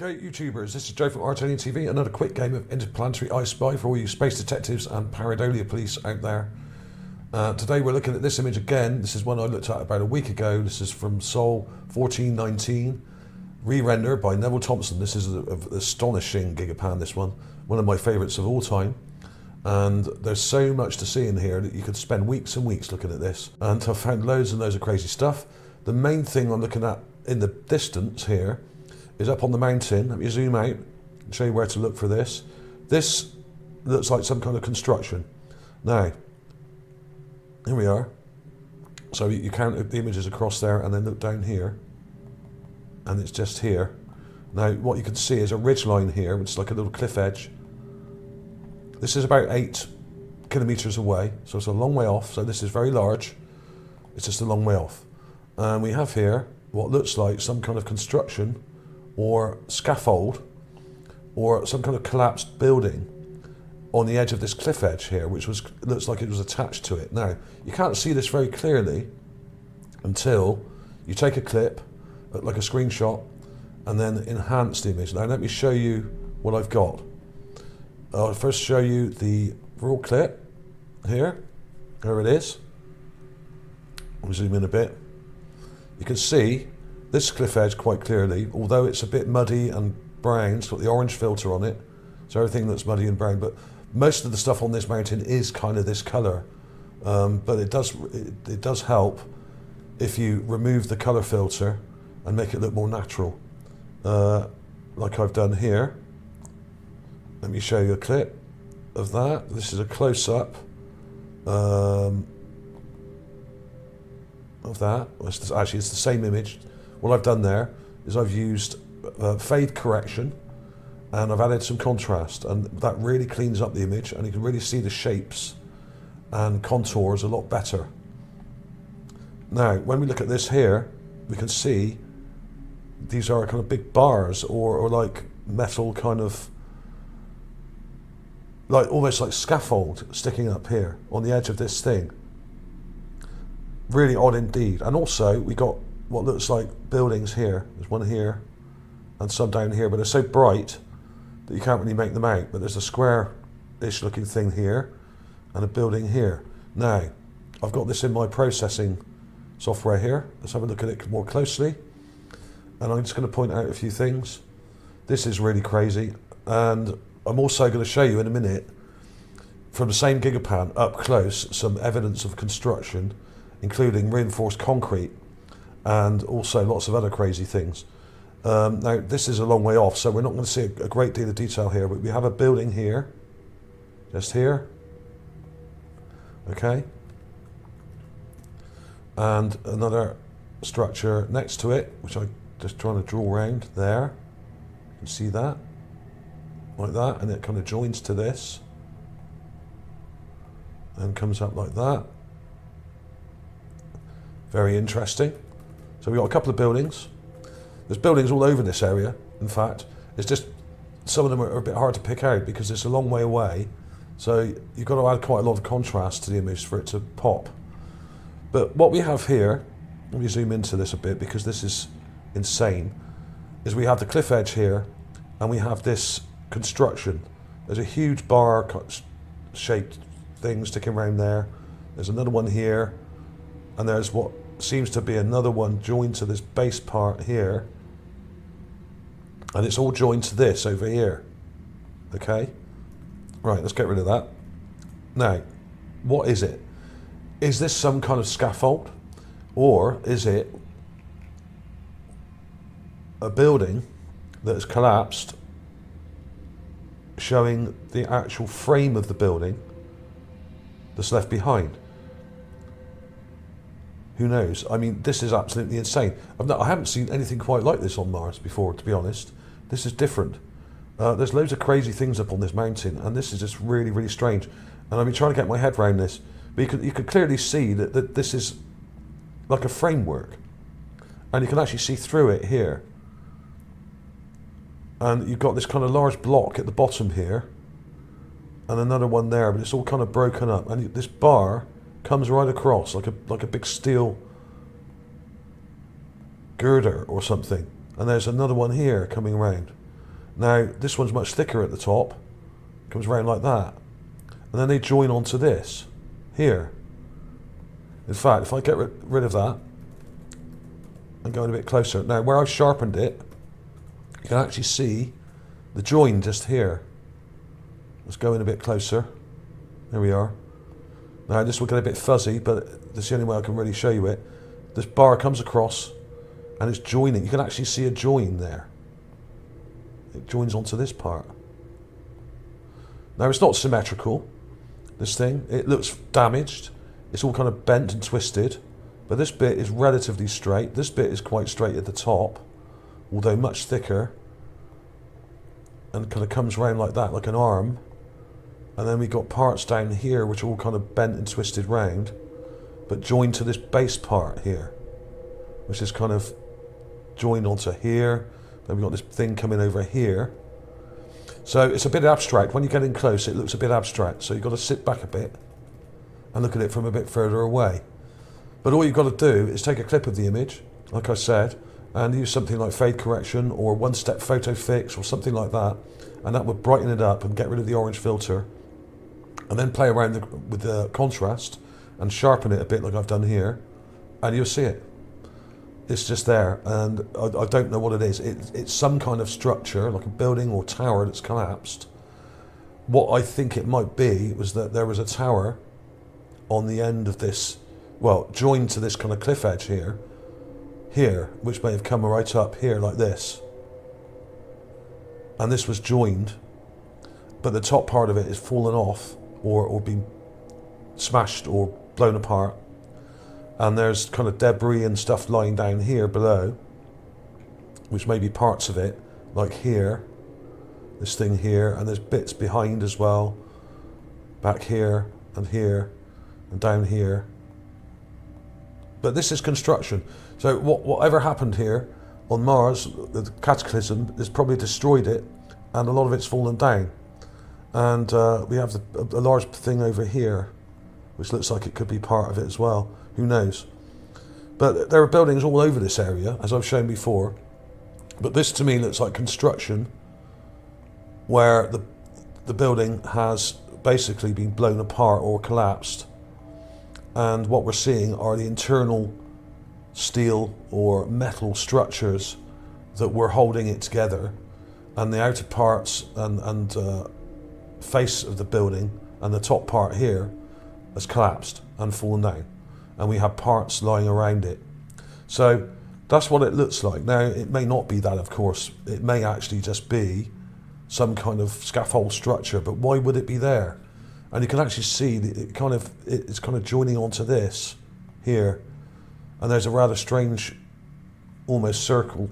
Okay, YouTubers, this is Joe from ArtAlienTV. Another quick game of Interplanetary I Spy for all you space detectives and pareidolia police out there. Today we're looking at this image again. This is one I looked at about a week ago. This is from Sol 1419, re-render by Neville Thompson. This is an astonishing gigapan, this one of my favourites of all time. And there's so much to see in here that you could spend weeks and weeks looking at this. And I've found loads and loads of crazy stuff. The main thing I'm looking at in the distance here is up on the mountain. Let me zoom out and show you where to look for this. This looks like some kind of construction. Now, here we are. So you count the images across there and then look down here. And it's just here. Now, what you can see is a ridge line here, which is like a little cliff edge. This is about 8 kilometers away, so it's a long way off. So this is very large. It's just a long way off. And we have here what looks like some kind of construction or scaffold or some kind of collapsed building on the edge of this cliff edge here, which looks like it was attached to it. Now, you can't see this very clearly until you take a clip, like a screenshot, and then enhance the image. Now, let me show you what I've got. I'll first show you the raw clip here. There it is. We'll zoom in a bit. You can see this cliff edge quite clearly, although it's a bit muddy and brown. It's got the orange filter on it, so everything looks muddy and brown, but most of the stuff on this mountain is kind of this colour. But it does help if you remove the colour filter and make it look more natural, like I've done here. Let me show you a clip of that. This is a close-up of that. Actually, it's the same image. What I've done there is I've used fade correction and I've added some contrast, and that really cleans up the image and you can really see the shapes and contours a lot better. Now, when we look at this here, we can see these are kind of big bars or like metal kind of, like almost like scaffold sticking up here on the edge of this thing. Really odd indeed. And also we got what looks like buildings here. There's one here and some down here, but they're so bright that you can't really make them out. But there's a square-ish looking thing here and a building here. Now, I've got this in my processing software here. Let's have a look at it more closely. And I'm just going to point out a few things. This is really crazy. And I'm also going to show you in a minute, from the same gigapan up close, some evidence of construction, including reinforced concrete and also lots of other crazy things. Now, this is a long way off, so we're not going to see a great deal of detail here, but we have a building here, just here, okay, and another structure next to it, which I'm just trying to draw around there. You can see that, like that, and it kind of joins to this and comes up like that. Very interesting. So we've got a couple of buildings. There's buildings all over this area, in fact. It's just, some of them are a bit hard to pick out because it's a long way away. So you've got to add quite a lot of contrast to the image for it to pop. But what we have here, let me zoom into this a bit because this is insane, is we have the cliff edge here and we have this construction. There's a huge bar shaped thing sticking around there. There's another one here, and there's what seems to be another one joined to this base part here, and it's all joined to this over here. Okay, right, let's get rid of that. Now, what is it? Is this some kind of scaffold, or is it a building that has collapsed, showing the actual frame of the building that's left behind? Who knows? I mean, this is absolutely insane. I haven't seen anything quite like this on Mars before, to be honest. This is different. There's loads of crazy things up on this mountain, and this is just really, really strange. And I've been trying to get my head around this, but you could clearly see that this is like a framework, and you can actually see through it here. And you've got this kind of large block at the bottom here, and another one there, but it's all kind of broken up. And this bar comes right across like a big steel girder or something. And there's another one here coming around. Now this one's much thicker at the top, comes around like that, and then they join onto this here. In fact, if I get rid of that and go in a bit closer, now where I've sharpened it, you can actually see the join just here. Let's go in a bit closer. There we are. Now this will get a bit fuzzy, but that's the only way I can really show you it. This bar comes across and it's joining. You can actually see a join there. It joins onto this part. Now it's not symmetrical, this thing. It looks damaged. It's all kind of bent and twisted, but this bit is relatively straight. This bit is quite straight at the top, although much thicker, and kind of comes around like that, like an arm. And then we've got parts down here which are all kind of bent and twisted round, but joined to this base part here, which is kind of joined onto here. Then we've got this thing coming over here. So it's a bit abstract. When you get in close, it looks a bit abstract. So you've got to sit back a bit and look at it from a bit further away. But all you've got to do is take a clip of the image, like I said, and use something like fade correction or one-step photo fix or something like that, and that would brighten it up and get rid of the orange filter, and then play around with the contrast and sharpen it a bit like I've done here, and you'll see it. It's just there, and I don't know what it is. It's some kind of structure, like a building or tower that's collapsed. What I think it might be was that there was a tower on the end of this, well, joined to this kind of cliff edge here, which may have come right up here like this. And this was joined, but the top part of it is fallen off or been smashed or blown apart. And there's kind of debris and stuff lying down here below, which may be parts of it, like here, this thing here, and there's bits behind as well, back here and down here. But this is construction. So whatever happened here on Mars, the cataclysm has probably destroyed it, and a lot of it's fallen down. And we have a large thing over here, which looks like it could be part of it as well. Who knows? But there are buildings all over this area, as I've shown before. But this to me looks like construction, where the building has basically been blown apart or collapsed. And what we're seeing are the internal steel or metal structures that were holding it together, and the outer parts and face of the building and the top part here has collapsed and fallen down, and we have parts lying around it. So that's what it looks like. Now it may not be that, of course. It may actually just be some kind of scaffold structure, but why would it be there? And you can actually see it's kind of joining onto this here, and there's a rather strange, almost circle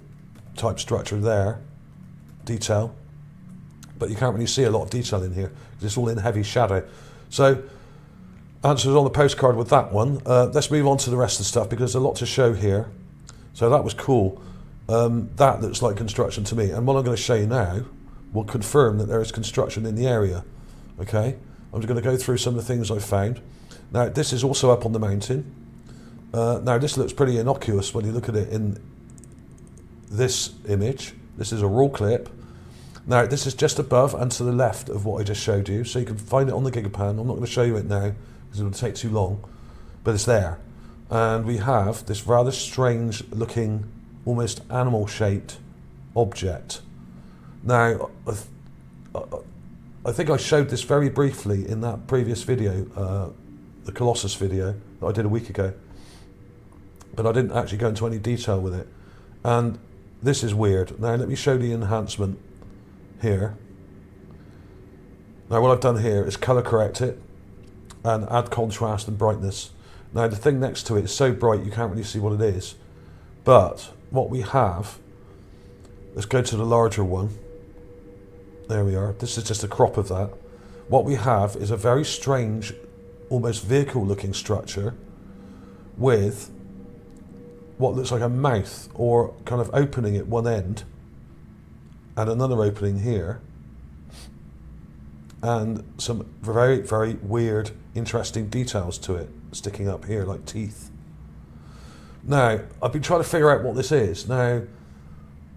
type structure there, detail, but you can't really see a lot of detail in here because it's all in heavy shadow. So answers on the postcard with that one. Let's move on to the rest of the stuff because there's a lot to show here. So that was cool. That looks like construction to me, and what I'm going to show you now will confirm that there is construction in the area. Okay, I'm just going to go through some of the things I've found. Now this is also up on the mountain. Now this looks pretty innocuous when you look at it in this image. This is a raw clip. Now this is just above and to the left of what I just showed you, so you can find it on the gigapan. I'm not going to show you it now because it would take too long, but it's there. And we have this rather strange looking, almost animal shaped object. Now I think I showed this very briefly in that previous video, the Colossus video that I did a week ago, but I didn't actually go into any detail with it. And this is weird. Now let me show the enhancement here. Now what I've done here is color correct it and add contrast and brightness. Now the thing next to it is so bright you can't really see what it is, but what we have, let's go to the larger one. There we are. This is just a crop of that. What we have is a very strange, almost vehicle looking structure with what looks like a mouth or kind of opening at one end and another opening here, and some very, very weird, interesting details to it sticking up here like teeth. Now, I've been trying to figure out what this is. Now,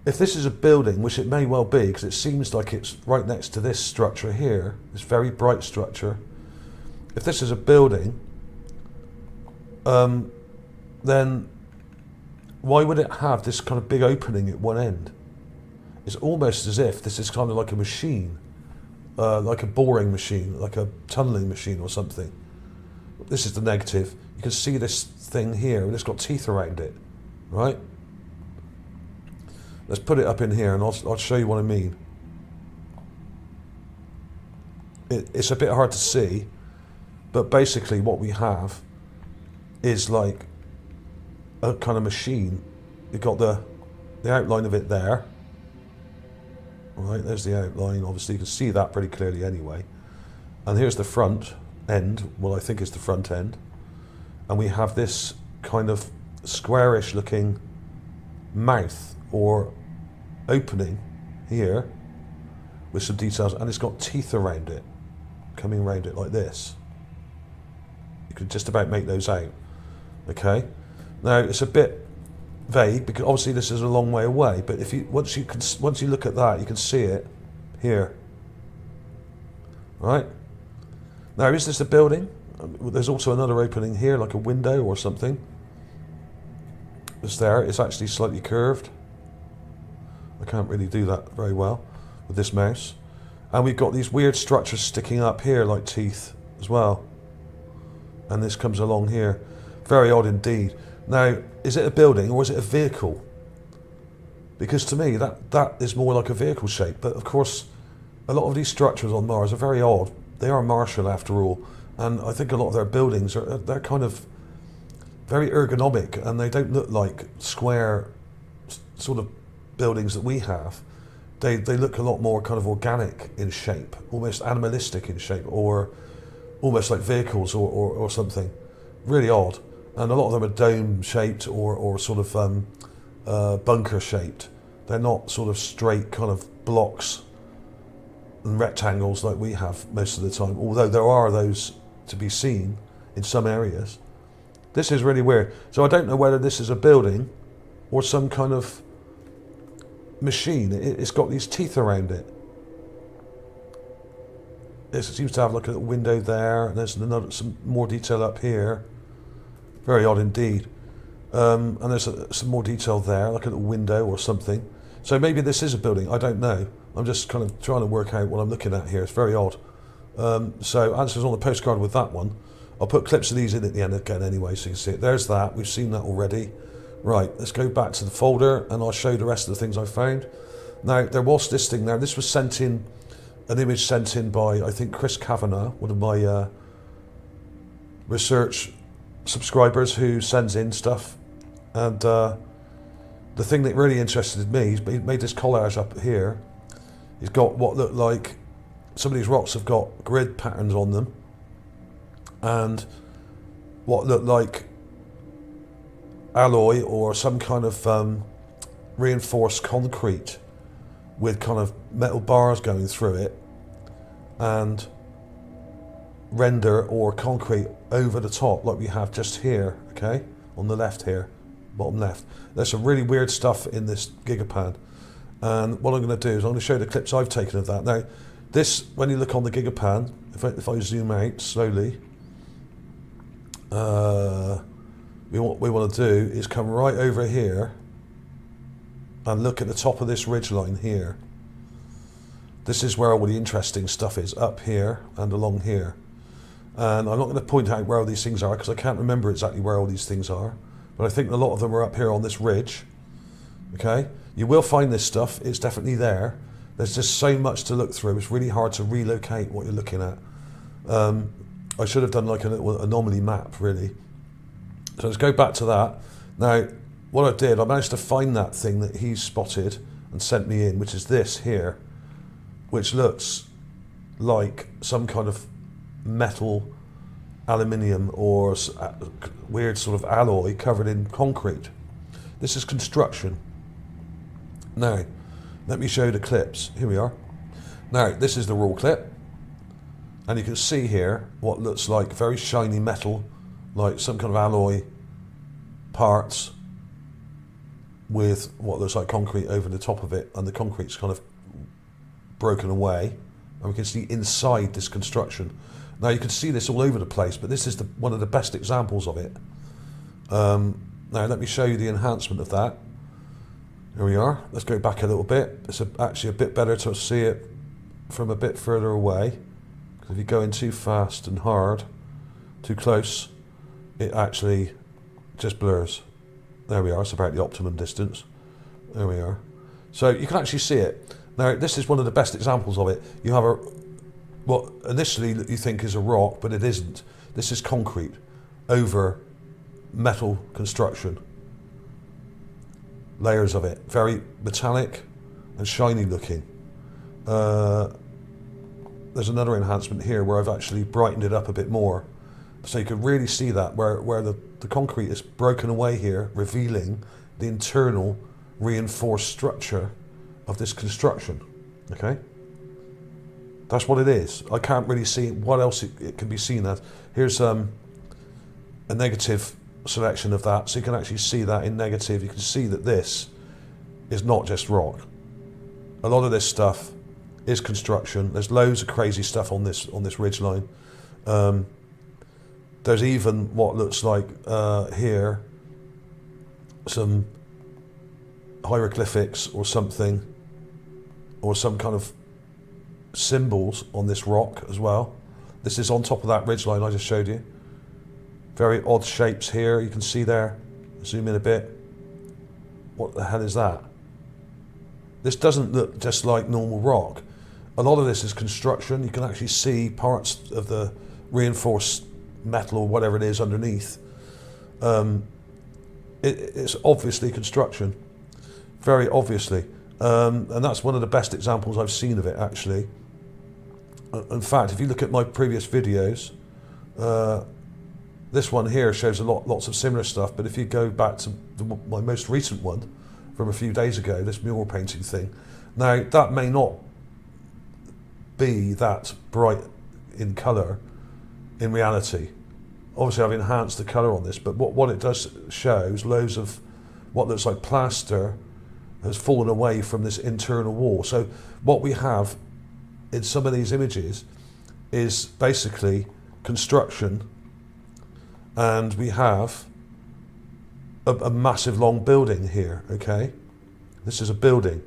if this is a building, which it may well be, because it seems like it's right next to this structure here, this very bright structure. If this is a building, then why would it have this kind of big opening at one end? It's almost as if this is kind of like a machine, like a boring machine, like a tunneling machine or something. This is the negative. You can see this thing here, and it's got teeth around it, right? Let's put it up in here, and I'll show you what I mean. It's a bit hard to see, but basically what we have is like a kind of machine. You've got the outline of it there. Right, there's the outline. Obviously you can see that pretty clearly anyway. And here's the front end, well I think it's the front end. And we have this kind of squarish looking mouth or opening here with some details, and it's got teeth around it, coming around it like this. You can just about make those out. Okay, now it's a bit vague because obviously this is a long way away, but if you once you look at that, you can see it here. Right, now is this a building? There's also another opening here, like a window or something. It's there. It's actually slightly curved. I can't really do that very well with this mouse. And we've got these weird structures sticking up here like teeth as well. And this comes along here. Very odd indeed. Now, is it a building or is it a vehicle? Because to me, that is more like a vehicle shape. But of course, a lot of these structures on Mars are very odd. They are Martian after all. And I think a lot of their buildings they're kind of very ergonomic, and they don't look like square sort of buildings that we have. They look a lot more kind of organic in shape, almost animalistic in shape, or almost like vehicles or something. Really odd. And a lot of them are dome shaped or sort of bunker shaped. They're not sort of straight kind of blocks and rectangles like we have most of the time, although there are those to be seen in some areas. This is really weird. So I don't know whether this is a building or some kind of machine. It's got these teeth around it. It seems to have like a window there, and there's some more detail up here. Very odd indeed. And there's some more detail there, like a little window or something. So maybe this is a building, I don't know. I'm just kind of trying to work out what I'm looking at here. It's very odd. So answers on the postcard with that one. I'll put clips of these in at the end again anyway, so you can see it. There's that, we've seen that already. Right, let's go back to the folder and I'll show you the rest of the things I found. Now, there was this thing there. This was sent in, an image sent in by, I think, Chris Kavanagh, one of my research subscribers who sends in stuff. And the thing that really interested me, he made this collage up here. He's got what looked like, some of these rocks have got grid patterns on them, and what looked like alloy or some kind of reinforced concrete with kind of metal bars going through it, and render or concrete over the top like we have just here, okay, on the left here, bottom left. There's some really weird stuff in this gigapan, and what I'm going to do is I'm going to show you the clips I've taken of that. Now this, when you look on the gigapan, if I zoom out slowly, what we want to do is come right over here and look at the top of this ridge line here. This is where all the interesting stuff is, up here and along here. And I'm not going to point out where all these things are because I can't remember exactly where all these things are, but I think a lot of them are up here on this ridge. Okay, you will find this stuff, it's definitely there. There's just so much to look through, it's really hard to relocate what you're looking at. I should have done like a little anomaly map really. So let's go back to that. Now, what I did, I managed to find that thing that he's spotted and sent me in, which is this here, which looks like some kind of metal, aluminium, or weird sort of alloy covered in concrete. This is construction. Now, let me show you the clips. Here we are. Now, this is the raw clip. And you can see here what looks like very shiny metal, like some kind of alloy parts with what looks like concrete over the top of it, and the concrete's kind of broken away, and we can see inside this construction. Now you can see this all over the place, but this is one of the best examples of it. Now let me show you the enhancement of that. Here we are. Let's go back a little bit. It's actually a bit better to see it from a bit further away, because if you go in too fast and hard, too close, it actually just blurs. There we are. It's about the optimum distance. There we are. So you can actually see it. Now this is one of the best examples of it. You have what initially you think is a rock, but it isn't. This is concrete over metal construction. Layers of it, very metallic and shiny looking. There's another enhancement here where I've actually brightened it up a bit more, so you can really see that where the concrete is broken away here, revealing the internal reinforced structure of this construction. Okay, that's what it is. I can't really see what else it can be seen as. Here's a negative selection of that, so you can actually see that in negative. You can see that this is not just rock. A lot of this stuff is construction. There's loads of crazy stuff on this ridge line. There's even what looks like here some hieroglyphics or something, or some kind of symbols on this rock as well. This is on top of that ridge line I just showed you. Very odd shapes here, you can see there. Zoom in a bit. What the hell is that? This doesn't look just like normal rock. A lot of this is construction. You can actually see parts of the reinforced metal or whatever it is underneath. It's obviously construction, very obviously. And that's one of the best examples I've seen of it, actually. In fact, if you look at my previous videos, this one here shows lots of similar stuff, but if you go back to my most recent one from a few days ago, this mural painting thing, now that may not be that bright in colour in reality. Obviously I've enhanced the colour on this, but what it does show is loads of what looks like plaster has fallen away from this internal wall. So what we have in some of these images is basically construction, and we have a massive long building here, okay? This is a building.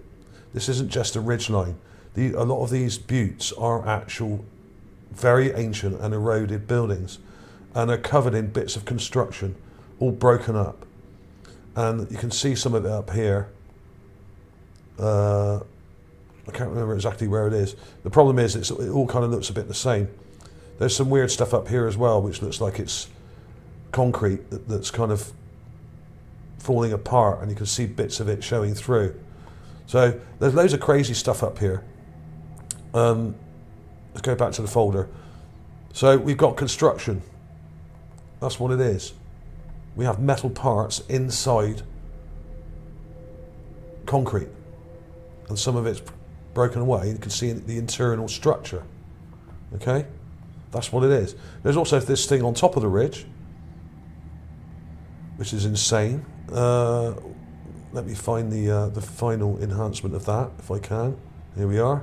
This isn't just a ridgeline. A lot of these buttes are actual very ancient and eroded buildings, and are covered in bits of construction, all broken up. And you can see some of it up here. I can't remember exactly where it is. The problem is it all kind of looks a bit the same. There's some weird stuff up here as well, which looks like it's concrete that's kind of falling apart, and you can see bits of it showing through. So there's loads of crazy stuff up here. Let's go back to the folder. So we've got construction. That's what it is. We have metal parts inside concrete, and some of it's broken away. You can see the internal structure. Okay, that's what it is. There's also this thing on top of the ridge, which is insane. Let me find the final enhancement of that, if I can. Here we are.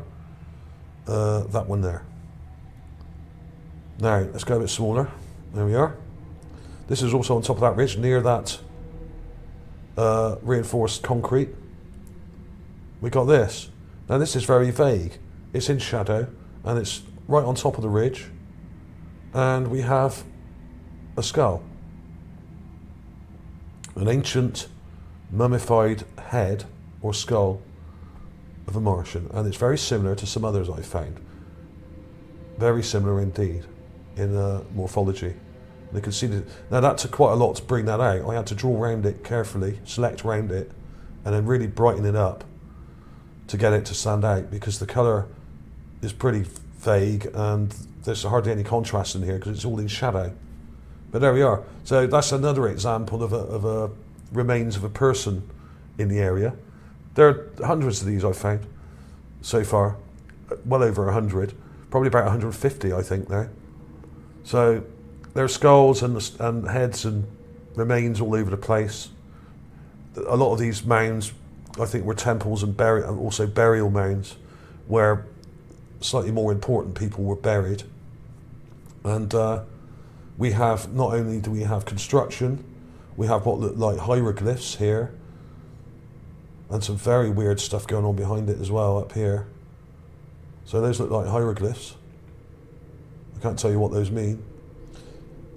That one there. Now let's go a bit smaller. There we are. This is also on top of that ridge, near that reinforced concrete. We got this. Now this is very vague. It's in shadow, and it's right on top of the ridge. And we have a skull. An ancient mummified head or skull of a Martian, and it's very similar to some others I found. Very similar indeed in morphology. And you can see that. Now that took quite a lot to bring that out. I had to draw around it carefully, select around it, and then really brighten it up to get it to stand out, because the colour is pretty vague and there's hardly any contrast in here because it's all in shadow. But there we are. So that's another example of a remains of a person in the area. There are hundreds of these I've found so far, well over 100, probably about 150 I think now. So there are skulls and heads and remains all over the place. a lot of these mounds, I think, were temples and also burial mounds, where slightly more important people were buried. And we have, not only do we have construction, we have what look like hieroglyphs here, and some very weird stuff going on behind it as well up here. So those look like hieroglyphs. I can't tell you what those mean.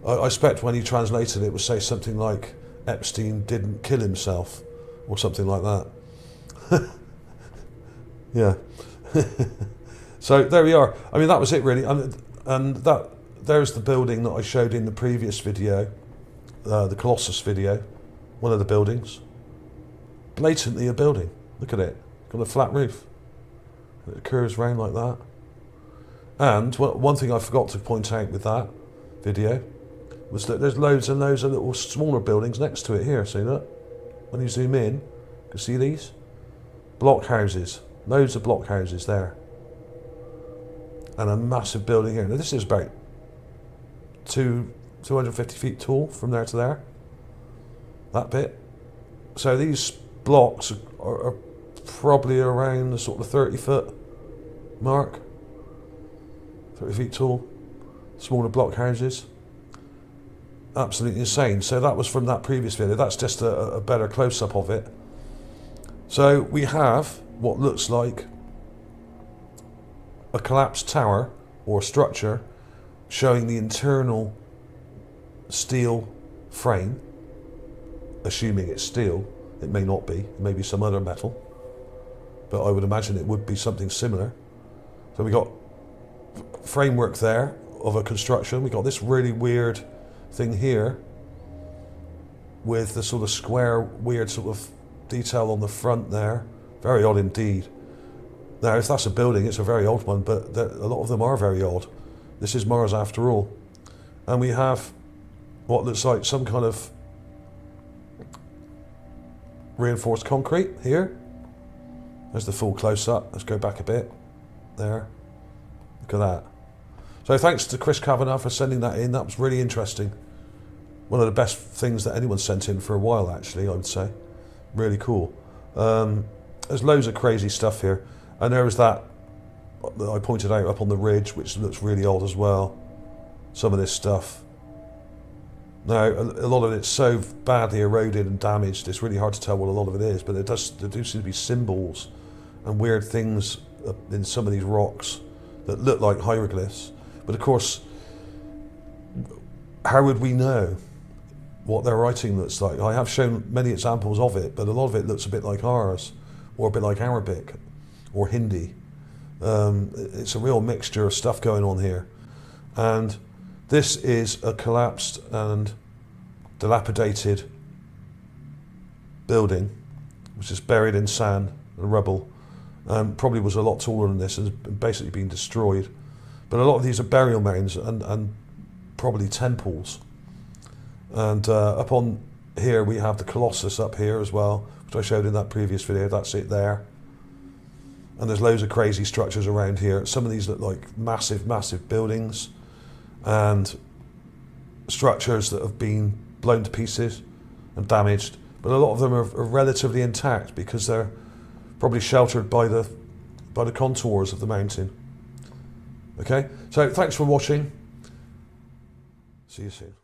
I expect when he translated it would say something like, Epstein didn't kill himself, or something like that. Yeah. So there we are. I mean, that was it really. And there's the building that I showed in the previous video, the Colossus video, one of the buildings. Blatantly a building. Look at it. Got a flat roof. It curves round like that. And one thing I forgot to point out with that video was that there's loads and loads of little smaller buildings next to it here. See that? When you zoom in, you can see these block houses. Loads of block houses there. And a massive building here. Now this is about 250 feet tall from there to there. That bit. So these blocks are probably around the sort of 30-foot mark. 30 feet tall. Smaller block houses. Absolutely insane. So that was from that previous video. That's just a better close-up of it. So we have what looks like a collapsed tower or structure showing the internal steel frame, assuming it's steel. It may not be, it may be some other metal, but I would imagine it would be something similar. So we got framework there of a construction. We got this really weird thing here with the sort of square, weird sort of detail on the front there. Very odd indeed. Now, if that's a building, it's a very old one, but a lot of them are very odd. This is Mars after all. And we have what looks like some kind of reinforced concrete here. There's the full close-up. Let's go back a bit. There. Look at that. So thanks to Chris Kavanagh for sending that in. That was really interesting. One of the best things that anyone sent in for a while, actually, I would say. Really cool. There's loads of crazy stuff here. And there was that I pointed out up on the ridge, which looks really old as well. Some of this stuff. Now, a lot of it's so badly eroded and damaged, it's really hard to tell what a lot of it is, but there do seem to be symbols and weird things in some of these rocks that look like hieroglyphs. But of course, how would we know what their writing looks like? I have shown many examples of it, but a lot of it looks a bit like ours, or a bit like Arabic, or Hindi. It's a real mixture of stuff going on here. And this is a collapsed and dilapidated building, which is buried in sand and rubble, and probably was a lot taller than this and has basically been destroyed. But a lot of these are burial mounds and probably temples. And up on here we have the Colossus up here as well, which I showed in that previous video. That's it there. And there's loads of crazy structures around here. Some of these look like massive, massive buildings and structures that have been blown to pieces and damaged. But a lot of them are relatively intact because they're probably sheltered by the contours of the mountain. Okay, so thanks for watching. See you soon.